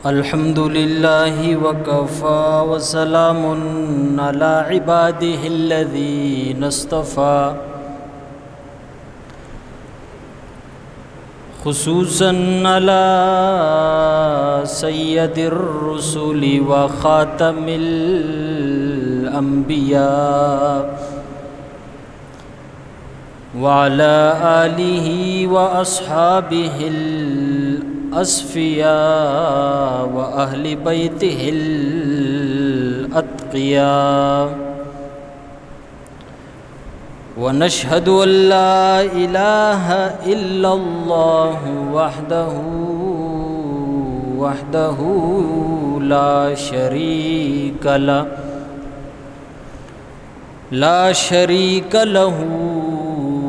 الحمد لله وكفى وسلام على عباده الذين اصطفى خصوصا على سيد الرسل وخاتم الأنبياء وعلى آله وأصحابه الأصفياء وأهل بيته الأتقياء ونشهد أن لا إله إلا الله وحده لا شريك له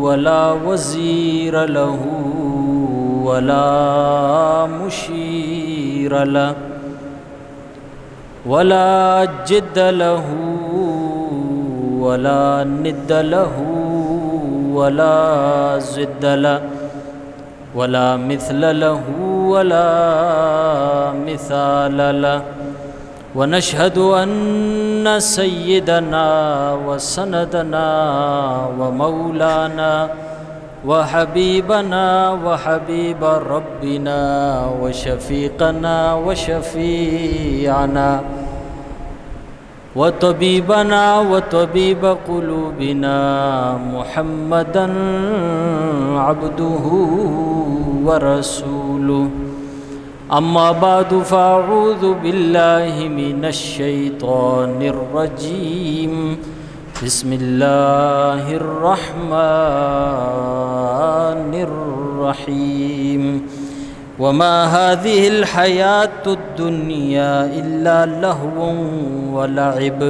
ولا وزير له ولا مشير له ولا جد له ولا ند له ولا زد له ولا مثل له ولا مثال له ونشهد أن سيدنا وسندنا ومولانا وحبيبنا وحبيب ربنا وشفيقنا وشفيعنا وطبيبنا وطبيب قلوبنا محمدا عبده ورسوله. أما بعد فأعوذ بالله من الشيطان الرجيم. بسم الله الرحمن الرحيم. وما هذه الحياة الدنيا إلا لهو ولعب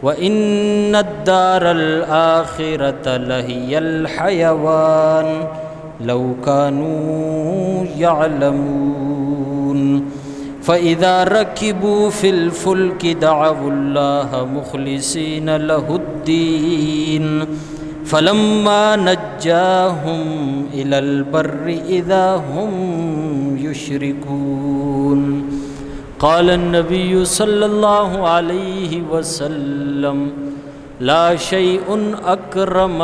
وإن الدار الآخرة لهي الحيوان لو كانوا يعلمون. فإذا ركبوا في الفلك دعوا الله مخلصين له الدين فلما نجاهم إلى البر إذا هم يشركون. قال النبي صلى الله عليه وسلم لا شيء أكرم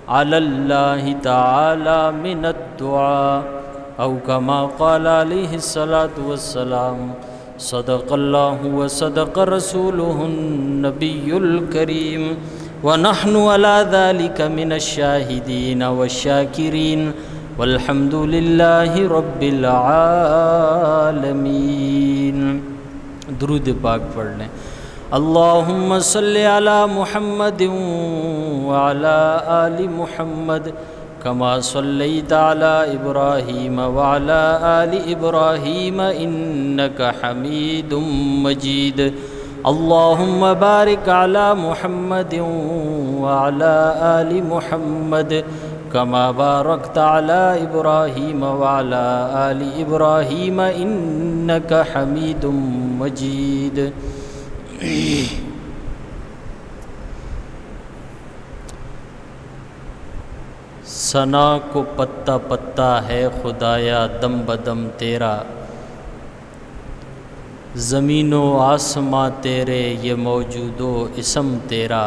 على الله تعالى من الدعاء أو كما قال عليه الصلاة والسلام. صدق الله وصدق رسوله النبي الكريم ونحن على ذلك من الشاهدين والشاكرين والحمد لله رب العالمين. درود پاک پڑھ لیں. اللهم صل على محمد وعلى آل محمد كما صليت على إبراهيم وعلى آل إبراهيم إنك حميد مجيد. اللهم بارك على محمد وعلى آل محمد كما باركت على إبراهيم وعلى آل إبراهيم إنك حميد مجيد. ثنا کو پتا پتا ہے خدایا دم بدم تیرا، زمین و آسماں تیرے یہ موجود و اسم تیرا.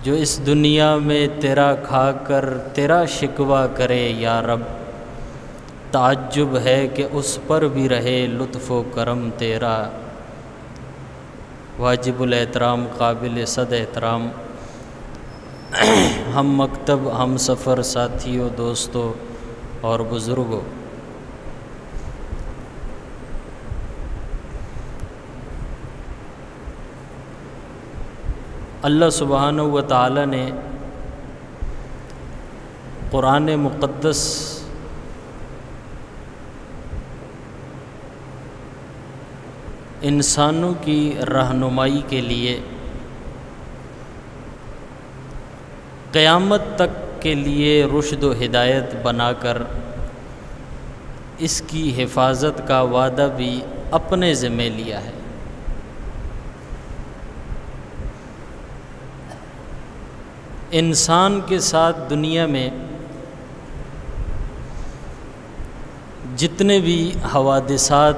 جو اس دنیا میں تیرا کھا کر تیرا شکوہ کرے یا رب، تعجب ہے کہ اس پر بھی رہے لطف و کرم تیرا. واجب الاحترام قابل صد احترام ہم مکتب ہم سفر ساتھیوں دوستوں اور بزرگوں، اللہ سبحانہ و تعالی نے قرآن مقدس انسانوں کی رہنمائی کے لیے قیامت تک کے لیے رشد و ہدایت بنا کر اس کی حفاظت کا وعدہ بھی اپنے ذمہ لیا ہے. انسان کے ساتھ دنیا میں جتنے بھی حوادثات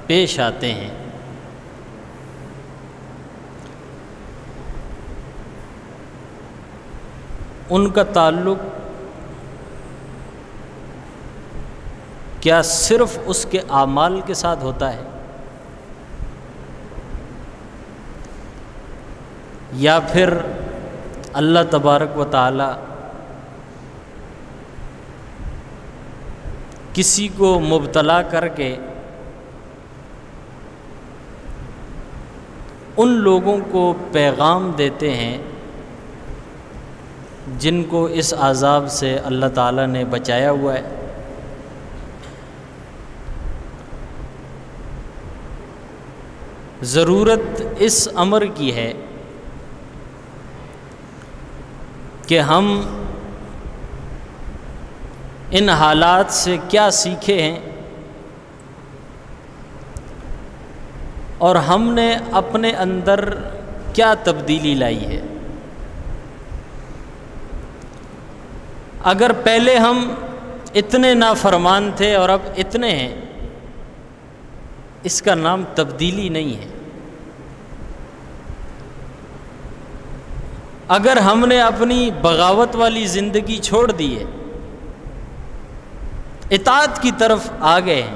پیش آتے ہیں ان کا تعلق کیا صرف اس کے اعمال کے ساتھ ہوتا ہے یا پھر اللہ تبارک و تعالی کسی کو مبتلا کر کے ان لوگوں کو پیغام دیتے ہیں جن کو اس عذاب سے اللہ تعالیٰ نے بچایا ہوا ہے؟ ضرورت اس امر کی ہے کہ ہم ان حالات سے کیا سیکھے ہیں اور ہم نے اپنے اندر کیا تبدیلی لائی ہے۔ اگر پہلے ہم اتنے نافرمان تھے اور اب اتنے ہیں، اس کا نام تبدیلی نہیں ہے۔ اگر ہم نے اپنی بغاوت والی زندگی چھوڑ دی ہے، اطاعت کی طرف آ گئے ہیں،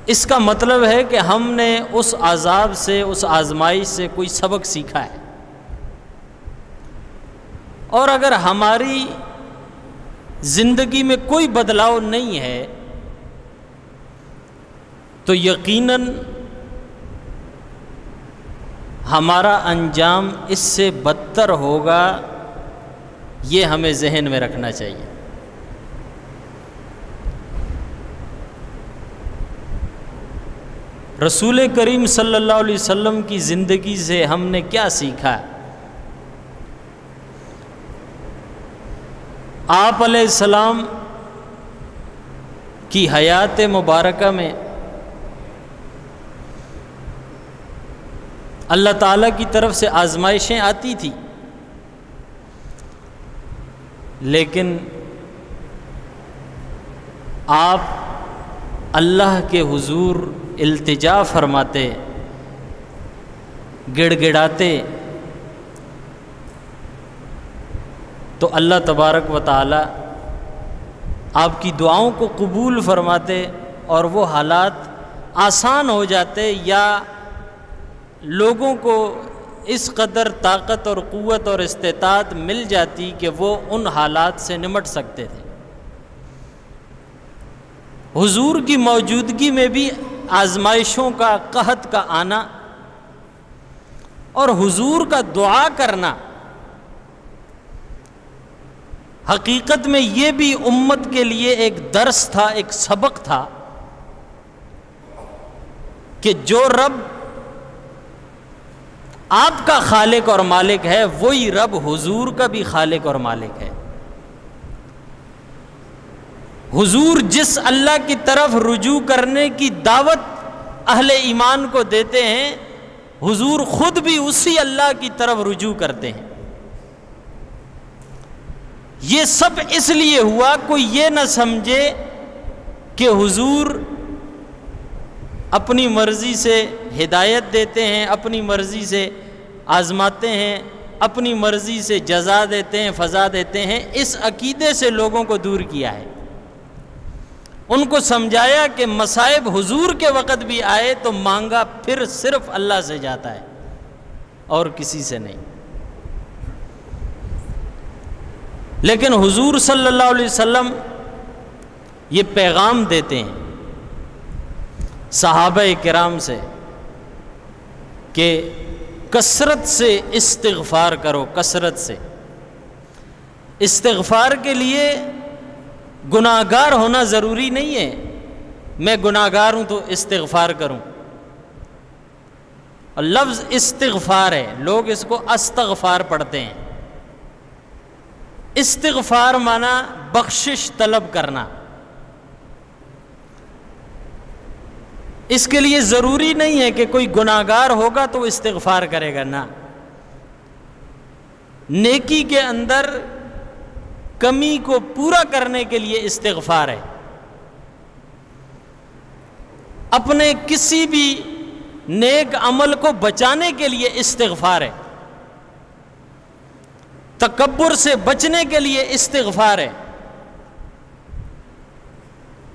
اس کا مطلب ہے کہ ہم نے اس عذاب سے، اس آزمائش سے کوئی سبق سیکھا ہے۔ اور اگر ہماری زندگی میں کوئی بدلاؤ نہیں ہے تو یقیناً ہمارا انجام اس سے بدتر ہوگا، یہ ہمیں ذہن میں رکھنا چاہیے۔ رسول کریم صلی اللہ علیہ وسلم کی زندگی سے ہم نے کیا سیکھا؟ آپ علیہ السلام کی حیات مبارکہ میں اللہ تعالیٰ کی طرف سے آزمائشیں آتی تھیں، لیکن آپ اللہ کے حضور التجا فرماتے، گڑ گڑاتے، تو اللہ تبارک و تعالی آپ کی دعاؤں کو قبول فرماتے اور وہ حالات آسان ہو جاتے، یا لوگوں کو اس قدر طاقت اور قوت اور استطاعت مل جاتی کہ وہ ان حالات سے نمٹ سکتے تھے۔ حضور کی موجودگی میں بھی آزمائشوں کا، قحط کا آنا اور حضور کا دعا کرنا، حقیقت میں یہ بھی امت کے لیے ایک درس تھا، ایک سبق تھا کہ جو رب آپ کا خالق اور مالک ہے، وہی رب حضور کا بھی خالق اور مالک ہے۔ حضور جس اللہ کی طرف رجوع کرنے کی دعوت اہل ایمان کو دیتے ہیں، حضور خود بھی اسی اللہ کی طرف رجوع کرتے ہیں۔ یہ سب اس لیے ہوا، کوئی یہ نہ سمجھے کہ حضور اپنی مرضی سے ہدایت دیتے ہیں، اپنی مرضی سے آزماتے ہیں، اپنی مرضی سے جزا دیتے ہیں، فضا دیتے ہیں۔ اس عقیدے سے لوگوں کو دور کیا ہے، ان کو سمجھایا کہ مصائب حضور کے وقت بھی آئے تو مانگا پھر صرف اللہ سے جاتا ہے اور کسی سے نہیں۔ لیکن حضور صلی اللہ علیہ وسلم یہ پیغام دیتے ہیں صحابہ کرام سے کہ کثرت سے استغفار کرو، کثرت سے۔ استغفار کے لیے گناہگار ہونا ضروری نہیں ہے، میں گناہگار ہوں تو استغفار کروں۔ اور لفظ استغفار ہے، لوگ اس کو استغفار پڑھتے ہیں۔ استغفار مانا بخشش طلب کرنا۔ اس کے لیے ضروری نہیں ہے کہ کوئی گناہگار ہوگا تو استغفار کرے گا، نہ۔ نیکی کے اندر کمی کو پورا کرنے کے لیے استغفار ہے۔ اپنے کسی بھی نیک عمل کو بچانے کے لیے استغفار ہے، تکبر سے بچنے کے لیے استغفار ہے۔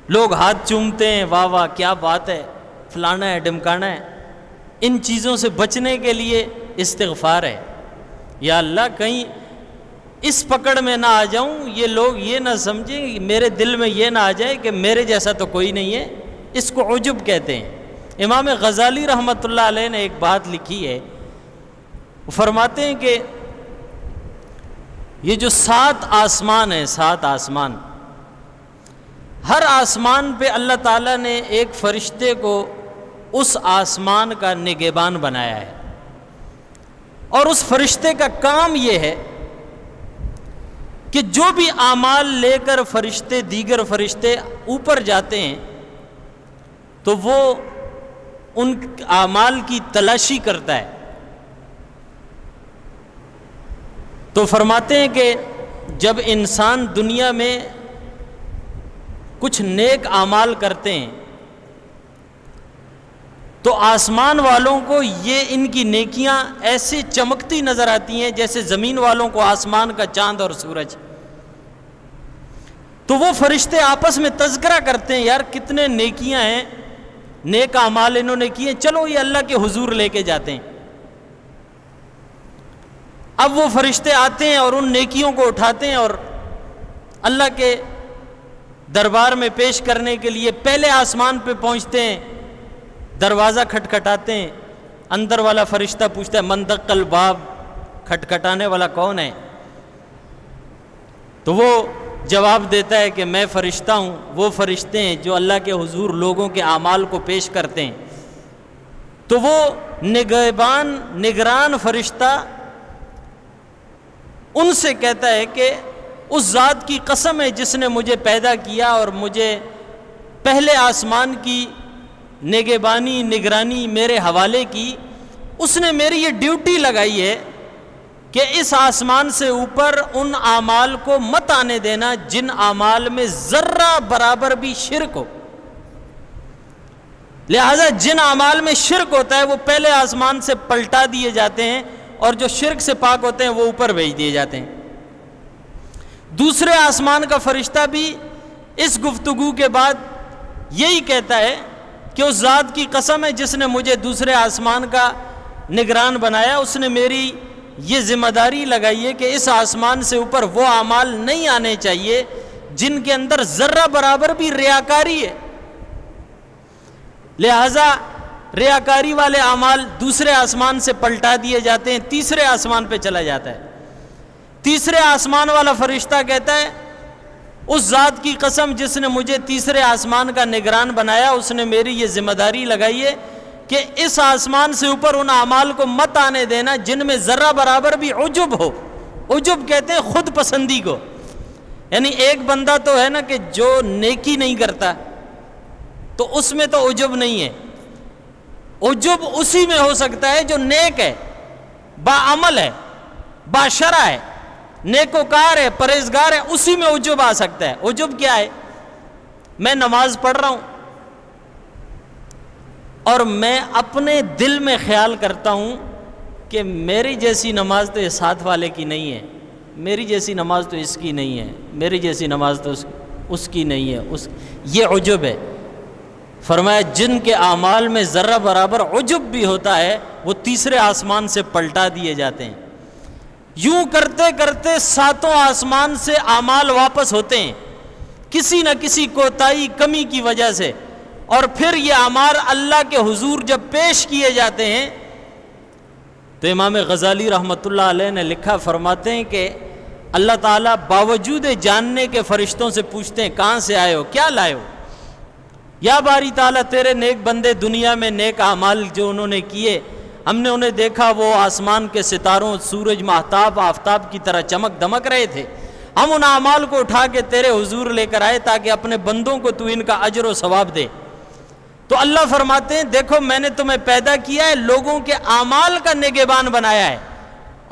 لوگ ہاتھ چومتے ہیں، واہ واہ کیا بات ہے، فلانا ہے ڈمکانا ہے، ان چیزوں سے بچنے کے لیے استغفار ہے۔ یا اللہ کہیں اس پکڑ میں نہ آ جاؤں، یہ لوگ یہ نہ سمجھیں، میرے دل میں یہ نہ آ جائے کہ میرے جیسا تو کوئی نہیں ہے، اس کو عجب کہتے ہیں۔ امام غزالی رحمۃ اللہ علیہ نے ایک بات لکھی ہے، وہ فرماتے ہیں کہ یہ جو 7 آسمان ہیں، 7 آسمان، ہر آسمان پہ اللہ تعالیٰ نے ایک فرشتے کو اس آسمان کا نگہبان بنایا ہے، اور اس فرشتے کا کام یہ ہے کہ جو بھی اعمال لے کر فرشتے، دیگر فرشتے اوپر جاتے ہیں تو وہ ان اعمال کی تلاشی کرتا ہے۔ تو فرماتے ہیں کہ جب انسان دنیا میں کچھ نیک اعمال کرتے ہیں تو آسمان والوں کو یہ ان کی نیکیاں ایسے چمکتی نظر آتی ہیں جیسے زمین والوں کو آسمان کا چاند اور سورج۔ تو وہ فرشتے آپس میں تذکرہ کرتے ہیں، یار کتنے نیکیاں ہیں، نیک اعمال انہوں نے کیے، چلو یہ اللہ کے حضور لے کے جاتے ہیں۔ اب وہ فرشتے آتے ہیں اور ان نیکیوں کو اٹھاتے ہیں اور اللہ کے دربار میں پیش کرنے کے لیے پہلے آسمان پہ پہنچتے ہیں، دروازہ کھٹکھٹاتے ہیں، اندر والا فرشتہ پوچھتا ہے من دق الباب، کھٹکھٹانے والا کون ہے؟ تو وہ جواب دیتا ہے کہ میں فرشتہ ہوں، وہ فرشتے ہیں جو اللہ کے حضور لوگوں کے اعمال کو پیش کرتے ہیں۔ تو وہ نگران فرشتہ ان سے کہتا ہے کہ اس ذات کی قسم ہے جس نے مجھے پیدا کیا اور مجھے پہلے آسمان کی نگہبانی نگرانی میرے حوالے کی، اس نے میری یہ ڈیوٹی لگائی ہے کہ اس آسمان سے اوپر ان اعمال کو مت آنے دینا جن اعمال میں ذرہ برابر بھی شرک ہو۔ لہذا جن اعمال میں شرک ہوتا ہے وہ پہلے آسمان سے پلٹا دیے جاتے ہیں، اور جو شرک سے پاک ہوتے ہیں وہ اوپر بھیج دیے جاتے ہیں۔ دوسرے آسمان کا فرشتہ بھی اس گفتگو کے بعد یہی کہتا ہے کہ اس ذات کی قسم ہے جس نے مجھے دوسرے آسمان کا نگران بنایا، اس نے میری یہ ذمہ داری لگائی ہے کہ اس آسمان سے اوپر وہ اعمال نہیں آنے چاہیے جن کے اندر ذرہ برابر بھی ریاکاری ہے۔ لہذا ریاکاری والے اعمال دوسرے آسمان سے پلٹا دیے جاتے ہیں، تیسرے آسمان پہ چلا جاتا ہے۔ تیسرے آسمان والا فرشتہ کہتا ہے اس ذات کی قسم جس نے مجھے تیسرے آسمان کا نگران بنایا، اس نے میری یہ ذمہ داری لگائی ہے کہ اس آسمان سے اوپر ان اعمال کو مت آنے دینا جن میں ذرہ برابر بھی عجب ہو۔ عجب کہتے ہیں خود پسندی کو، یعنی ایک بندہ تو ہے نا کہ جو نیکی نہیں کرتا تو اس میں تو عجب نہیں ہے، عجب اسی میں ہو سکتا ہے جو نیک ہے، باعمل ہے، باشرع ہے، نیکوکار ہے، پرہیزگار ہے، اسی میں عجب آ سکتا ہے۔ عجب کیا ہے؟ میں نماز پڑھ رہا ہوں اور میں اپنے دل میں خیال کرتا ہوں کہ میری جیسی نماز تو یہ ساتھ والے کی نہیں ہے، میری جیسی نماز تو اس کی نہیں ہے، میری جیسی نماز تو اس کی نہیں ہے، یہ عجب ہے۔ فرمایا جن کے اعمال میں ذرہ برابر عجب بھی ہوتا ہے وہ تیسرے آسمان سے پلٹا دیے جاتے ہیں۔ یوں کرتے کرتے 7 آسمان سے اعمال واپس ہوتے ہیں کسی نہ کسی کوتاہی کمی کی وجہ سے، اور پھر یہ اعمال اللہ کے حضور جب پیش کیے جاتے ہیں تو امام غزالی رحمۃ اللہ علیہ نے لکھا، فرماتے ہیں کہ اللہ تعالیٰ باوجود جاننے کے فرشتوں سے پوچھتے ہیں کہاں سے آئے ہو، کیا لائے ہو؟ یا باری تعالیٰ تیرے نیک بندے دنیا میں نیک اعمال جو انہوں نے کیے، ہم نے انہیں دیکھا وہ آسمان کے ستاروں، سورج، ماہتاب، آفتاب کی طرح چمک دمک رہے تھے، ہم ان اعمال کو اٹھا کے تیرے حضور لے کر آئے تاکہ اپنے بندوں کو تو ان کا اجر و ثواب دے۔ تو اللہ فرماتے ہیں دیکھو میں نے تمہیں پیدا کیا ہے، لوگوں کے اعمال کا نگہبان بنایا ہے،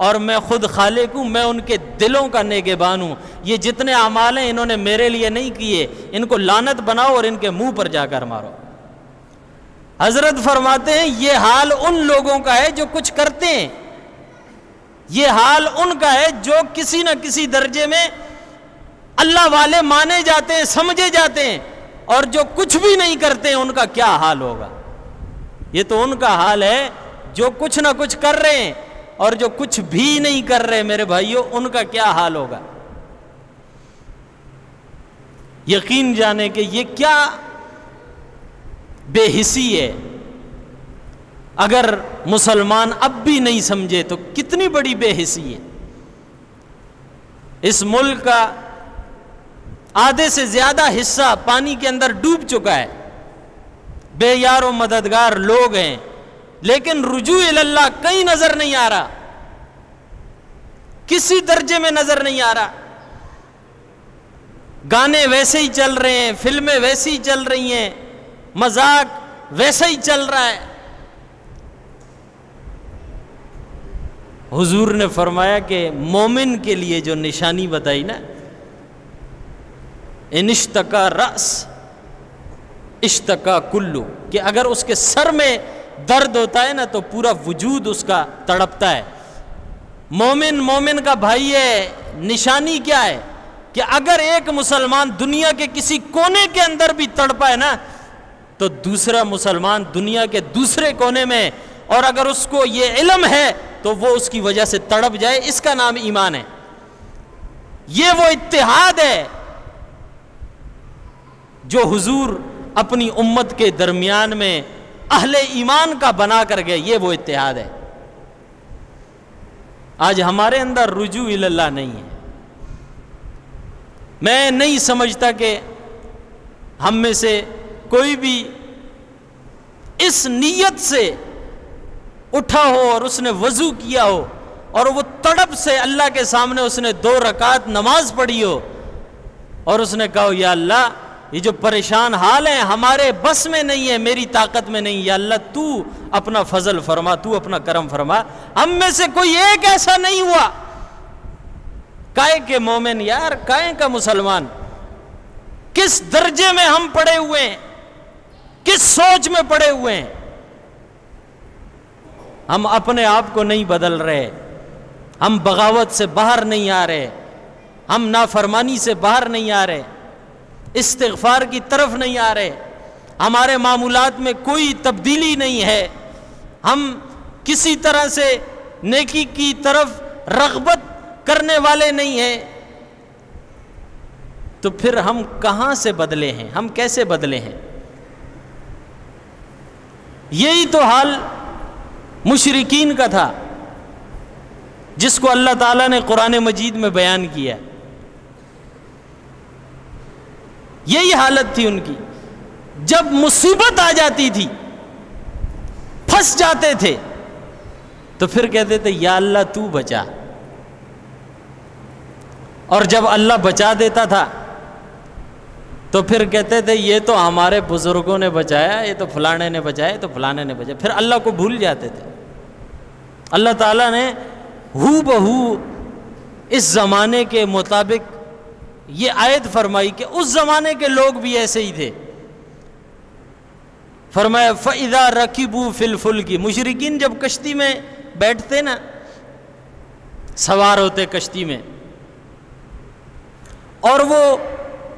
اور میں خود خالق ہوں، میں ان کے دلوں کا نگہبان ہوں۔ یہ جتنے اعمال ہیں انہوں نے میرے لیے نہیں کیے، ان کو لعنت بناؤ اور ان کے منہ پر جا کر مارو۔ حضرت فرماتے ہیں یہ حال ان لوگوں کا ہے جو کچھ کرتے ہیں، یہ حال ان کا ہے جو کسی نہ کسی درجے میں اللہ والے مانے جاتے ہیں، سمجھے جاتے ہیں، اور جو کچھ بھی نہیں کرتے ہیں ان کا کیا حال ہوگا۔ یہ تو ان کا حال ہے جو کچھ نہ کچھ کر رہے ہیں، اور جو کچھ بھی نہیں کر رہے میرے بھائیوں ان کا کیا حال ہوگا۔ یقین جانے کہ یہ کیا بے حسی ہے۔ اگر مسلمان اب بھی نہیں سمجھے تو کتنی بڑی بے حسی ہے۔ اس ملک کا آدھے سے زیادہ حصہ پانی کے اندر ڈوب چکا ہے، بے یار و مددگار لوگ ہیں، لیکن رجوع اللہ کہیں نظر نہیں آ رہا، کسی درجے میں نظر نہیں آ رہا۔ گانے ویسے ہی چل رہے ہیں، فلمیں ویسے ہی چل رہی ہیں، مذاق ویسا ہی چل رہا ہے۔ حضور نے فرمایا کہ مومن کے لیے جو نشانی بتائی نا، ان اشتکا رأس اشتکا کلو، کہ اگر اس کے سر میں درد ہوتا ہے نا تو پورا وجود اس کا تڑپتا ہے۔ مومن کا بھائی ہے۔ نشانی کیا ہے کہ اگر ایک مسلمان دنیا کے کسی کونے کے اندر بھی تڑپا ہے نا تو دوسرا مسلمان دنیا کے دوسرے کونے میں، اور اگر اس کو یہ علم ہے تو وہ اس کی وجہ سے تڑپ جائے، اس کا نام ایمان ہے۔ یہ وہ اتحاد ہے جو حضور اپنی امت کے درمیان میں اہل ایمان کا بنا کر گئے، یہ وہ اتحاد ہے۔ آج ہمارے اندر رجوع اللہ نہیں ہے۔ میں نہیں سمجھتا کہ ہم میں سے کوئی بھی اس نیت سے اٹھا ہو اور اس نے وضو کیا ہو اور وہ تڑپ سے اللہ کے سامنے اس نے 2 رکعت نماز پڑھی ہو اور اس نے کہا یا اللہ یہ جو پریشان حال ہیں ہمارے بس میں نہیں ہے، میری طاقت میں نہیں، یا اللہ تو اپنا فضل فرما، تو اپنا کرم فرما۔ ہم میں سے کوئی ایک ایسا نہیں ہوا۔ کائے کے مومن یار، کائے کا مسلمان، کس درجے میں ہم پڑے ہوئے ہیں، کس سوچ میں پڑے ہوئے ہیں۔ ہم اپنے آپ کو نہیں بدل رہے، ہم بغاوت سے باہر نہیں آ رہے، ہم نافرمانی سے باہر نہیں آ رہے، استغفار کی طرف نہیں آ رہے، ہمارے معمولات میں کوئی تبدیلی نہیں ہے، ہم کسی طرح سے نیکی کی طرف رغبت کرنے والے نہیں ہیں، تو پھر ہم کہاں سے بدلے ہیں، ہم کیسے بدلے ہیں؟ یہی تو حال مشرکین کا تھا جس کو اللہ تعالیٰ نے قرآن مجید میں بیان کیا۔ یہی حالت تھی ان کی، جب مصیبت آ جاتی تھی، پھنس جاتے تھے تو پھر کہتے تھے یا اللہ تو بچا، اور جب اللہ بچا دیتا تھا تو پھر کہتے تھے یہ تو ہمارے بزرگوں نے بچایا، یہ تو فلانے نے بچایا، تو فلانے نے بچایا، پھر اللہ کو بھول جاتے تھے۔ اللہ تعالیٰ نے ہو بہو اس زمانے کے مطابق یہ آیت فرمائی کہ اس زمانے کے لوگ بھی ایسے ہی تھے۔ فرمایا فَإِذَا رَكِبُوا فِي الْفُلْكِ، مشرکین جب کشتی میں بیٹھتے نا، سوار ہوتے کشتی میں، اور وہ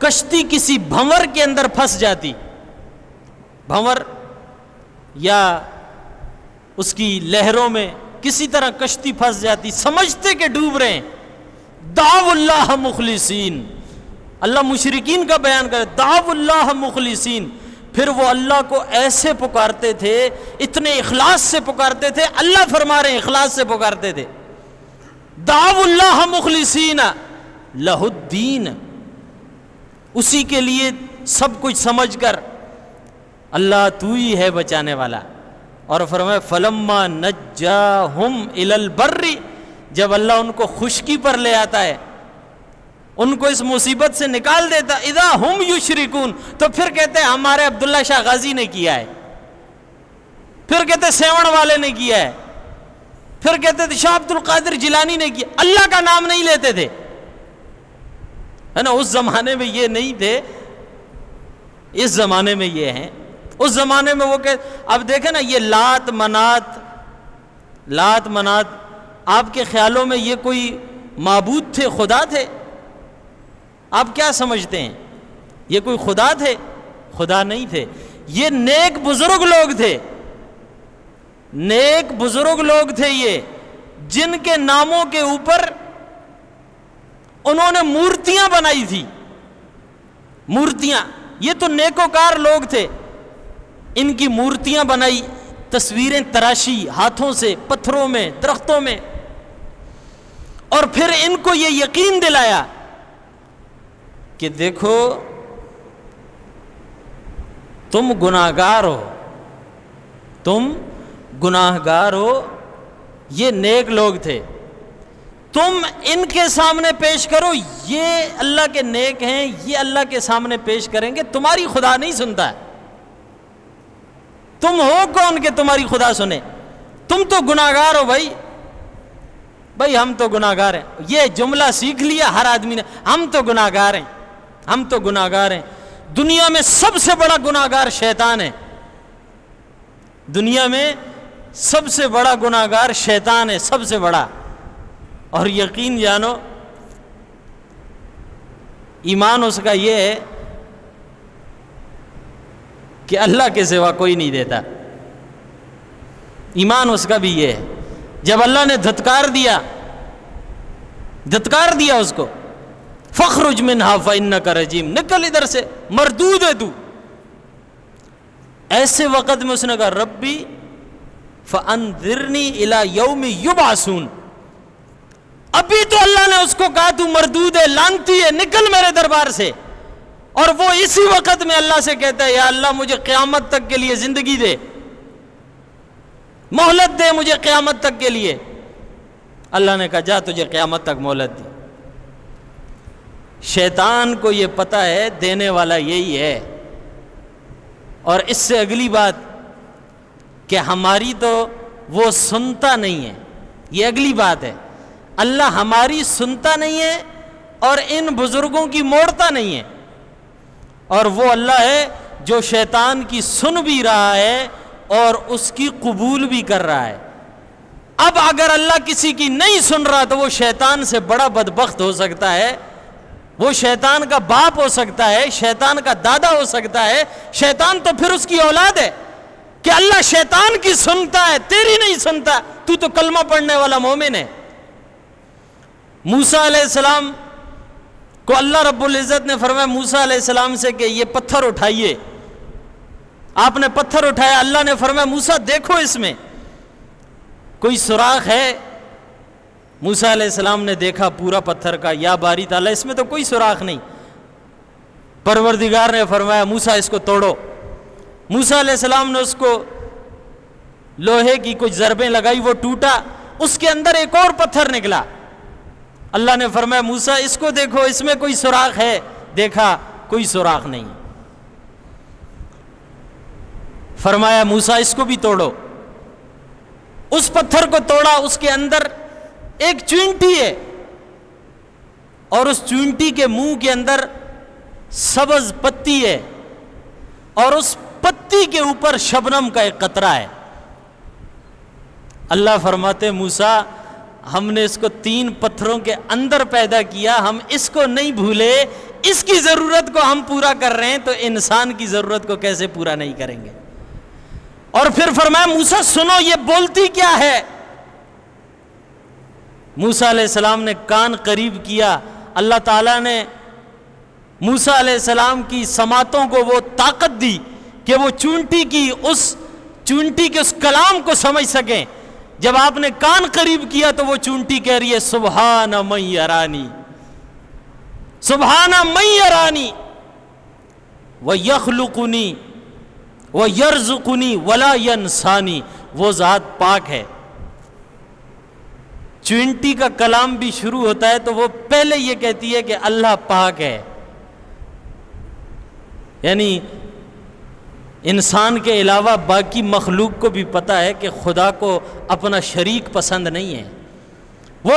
کشتی کسی بھنور کے اندر پھنس جاتی، بھنور یا اس کی لہروں میں کسی طرح کشتی پھنس جاتی، سمجھتے کہ ڈوب رہے ہیں، دعوا اللہ مخلصین، اللہ مشرکین کا بیان کرے، دعوا اللہ مخلصین، پھر وہ اللہ کو ایسے پکارتے تھے، اتنے اخلاص سے پکارتے تھے، اللہ فرما رہے ہیں اخلاص سے پکارتے تھے، دعوا اللہ مخلصین لہ الدین، اسی کے لیے سب کچھ سمجھ کر اللہ تو ہی ہے بچانے والا۔ اور فرمایا فلما نجاہم الی البر، جب اللہ ان کو خشکی پر لے آتا ہے، ان کو اس مصیبت سے نکال دیتا، اذا ہم یشرکون، تو پھر کہتے ہیں ہمارے عبداللہ شاہ غازی نے کیا ہے، پھر کہتے سیون والے نے کیا ہے، پھر کہتے تھے شاہ عبد القادر جیلانی نے کیا، اللہ کا نام نہیں لیتے تھے، ہے نا۔ اس زمانے میں یہ نہیں تھے، اس زمانے میں یہ ہیں۔ اس زمانے میں وہ کہ اب دیکھیں نا یہ لات منات آپ کے خیالوں میں یہ کوئی معبود تھے، خدا تھے؟ آپ کیا سمجھتے ہیں؟ یہ کوئی خدا تھے؟ خدا نہیں تھے، یہ نیک بزرگ لوگ تھے، نیک بزرگ لوگ تھے یہ، جن کے ناموں کے اوپر انہوں نے مورتیاں بنائی تھی، مورتیاں۔ یہ تو نیکوکار لوگ تھے، ان کی مورتیاں بنائی، تصویریں تراشی ہاتھوں سے، پتھروں میں، درختوں میں، اور پھر ان کو یہ یقین دلایا کہ دیکھو تم گناہگار ہو، تم گناہگار ہو، یہ نیک لوگ تھے، تم ان کے سامنے پیش کرو، یہ اللہ کے نیک ہیں، یہ اللہ کے سامنے پیش کریں گے، تمہاری خدا نہیں سنتا ہے، تم ہو کون کہ تمہاری خدا سنے؟ تم تو گناہگار ہو بھائی ہم تو گناہگار ہیں۔ یہ جملہ سیکھ لیا ہر آدمی نے، ہم تو گناہگار ہیں، ہم تو گناہگار ہیں۔ دنیا میں سب سے بڑا گناہگار شیطان ہے، دنیا میں سب سے بڑا گناہگار شیطان ہے، سب سے بڑا۔ اور یقین جانو ایمان اس کا یہ ہے کہ اللہ کے سوا کوئی نہیں دیتا، ایمان اس کا بھی یہ ہے۔ جب اللہ نے دھتکار دیا اس کو، فخرج منہا فإنک رجیم، نکل ادھر سے، مردود ہے تو۔ ایسے وقت میں اس نے کہا ربی فانذرنی الی یوم یبعثون، ابھی تو اللہ نے اس کو کہا تو مردود ہے، لعنتی ہے، نکل میرے دربار سے، اور وہ اسی وقت میں اللہ سے کہتا ہے یا اللہ مجھے قیامت تک کے لیے زندگی دے، مہلت دے مجھے قیامت تک کے لیے۔ اللہ نے کہا جا تجھے قیامت تک مہلت دی۔ شیطان کو یہ پتہ ہے دینے والا یہی ہے۔ اور اس سے اگلی بات کہ ہماری تو وہ سنتا نہیں ہے، یہ اگلی بات ہے، اللہ ہماری سنتا نہیں ہے اور ان بزرگوں کی موڑتا نہیں ہے، اور وہ اللہ ہے جو شیطان کی سن بھی رہا ہے اور اس کی قبول بھی کر رہا ہے۔ اب اگر اللہ کسی کی نہیں سن رہا تو وہ شیطان سے بڑا بدبخت ہو سکتا ہے، وہ شیطان کا باپ ہو سکتا ہے، شیطان کا دادا ہو سکتا ہے، شیطان تو پھر اس کی اولاد ہے کہ اللہ شیطان کی سنتا ہے، تیری نہیں سنتا، تو کلمہ پڑھنے والا مومن ہے۔ موسیٰ علیہ السلام کو اللہ رب العزت نے فرمایا موسیٰ علیہ السلام سے کہ یہ پتھر اٹھائیے، آپ نے پتھر اٹھایا، اللہ نے فرمایا موسیٰ دیکھو اس میں کوئی سوراخ ہے؟ موسیٰ علیہ السلام نے دیکھا پورا پتھر کا، یا باری تعالیٰ اس میں تو کوئی سوراخ نہیں۔ پروردگار نے فرمایا موسیٰ اس کو توڑو۔ موسیٰ علیہ السلام نے اس کو لوہے کی کچھ ضربیں لگائی، وہ ٹوٹا، اس کے اندر ایک اور پتھر نکلا۔ اللہ نے فرمایا موسیٰ اس کو دیکھو اس میں کوئی سوراخ ہے، دیکھا کوئی سوراخ نہیں۔ فرمایا موسیٰ اس کو بھی توڑو، اس پتھر کو توڑا، اس کے اندر ایک چونٹی ہے اور اس چونٹی کے منہ کے اندر سبز پتی ہے اور اس پتی کے اوپر شبنم کا ایک قطرہ ہے۔ اللہ فرماتے موسیٰ ہم نے اس کو 3 پتھروں کے اندر پیدا کیا، ہم اس کو نہیں بھولے، اس کی ضرورت کو ہم پورا کر رہے ہیں تو انسان کی ضرورت کو کیسے پورا نہیں کریں گے؟ اور پھر فرمایا موسیٰ سنو یہ بولتی کیا ہے؟ موسیٰ علیہ السلام نے کان قریب کیا، اللہ تعالیٰ نے موسیٰ علیہ السلام کی سماعتوں کو وہ طاقت دی کہ وہ چونٹی کے اس کلام کو سمجھ سکیں۔ جب آپ نے کان قریب کیا تو وہ چونٹی کہہ رہی ہے سبحان من یرانی، سبحان من یرانی ویخلقنی ویرزقنی ولا ینسانی، وہ ذات پاک ہے۔ چونٹی کا کلام بھی شروع ہوتا ہے تو وہ پہلے یہ کہتی ہے کہ اللہ پاک ہے، یعنی انسان کے علاوہ باقی مخلوق کو بھی پتہ ہے کہ خدا کو اپنا شریک پسند نہیں ہے۔ وہ